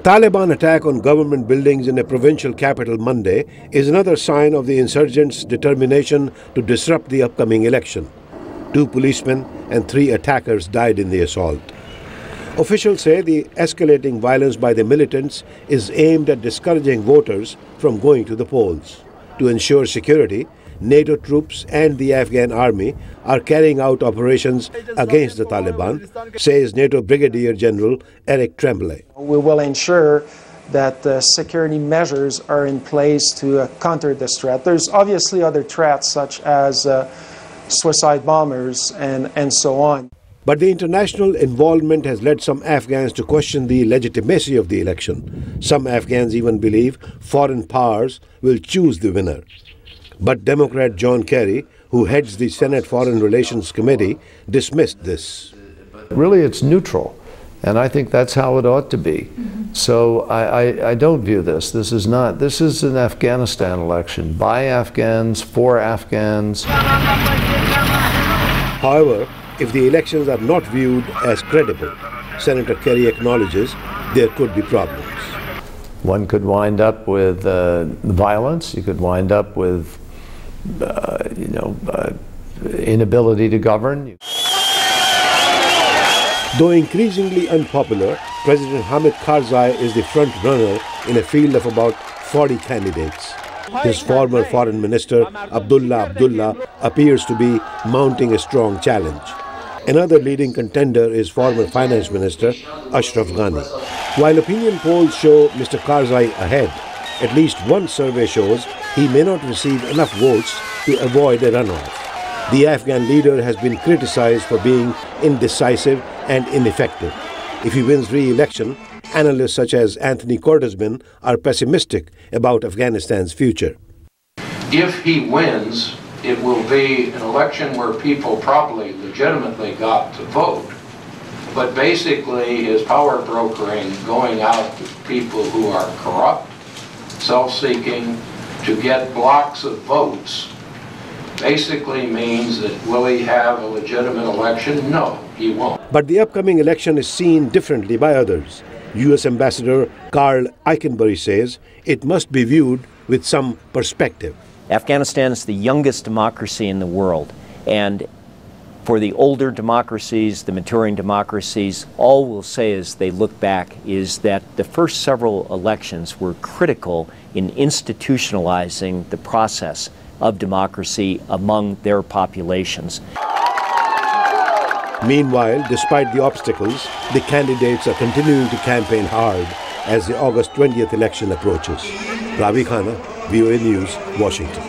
Taliban attack on government buildings in a provincial capital Monday is another sign of the insurgents' determination to disrupt the upcoming election. 2 policemen and 3 attackers died in the assault. Officials say the escalating violence by the militants is aimed at discouraging voters from going to the polls. To ensure security, NATO troops and the Afghan army are carrying out operations against the Taliban, says NATO Brigadier General Eric Tremblay. We will ensure that security measures are in place to counter this threat. There's obviously other threats such as suicide bombers and so on. But the international involvement has led some Afghans to question the legitimacy of the election. Some Afghans even believe foreign powers will choose the winner. But Democrat John Kerry, who heads the Senate Foreign Relations Committee, dismissed this. Really, it's neutral, and I think that's how it ought to be. So I don't view this. This is an Afghanistan election by Afghans, for Afghans. However, if the elections are not viewed as credible, Senator Kerry acknowledges there could be problems. One could wind up with violence. You could wind up with inability to govern. Though increasingly unpopular, President Hamid Karzai is the front runner in a field of about 40 candidates. His former foreign minister, Abdullah, appears to be mounting a strong challenge. Another leading contender is former finance minister, Ashraf Ghani. While opinion polls show Mr. Karzai ahead, at least one survey shows he may not receive enough votes to avoid a runoff. The Afghan leader has been criticized for being indecisive and ineffective. If he wins re-election, analysts such as Anthony Cortesman are pessimistic about Afghanistan's future. If he wins, it will be an election where people probably legitimately got to vote, but basically his power brokering, going out to people who are corrupt, self-seeking, to get blocks of votes, basically means that will he have a legitimate election? No, he won't. But the upcoming election is seen differently by others. U.S. Ambassador Carl Eikenberry says it must be viewed with some perspective. Afghanistan is the youngest democracy in the world, and for the older democracies, the maturing democracies, all we'll say as they look back is that the first several elections were critical in institutionalizing the process of democracy among their populations. Meanwhile, despite the obstacles, the candidates are continuing to campaign hard as the August 20th election approaches. Ravi, Khanna, VOA News, Washington.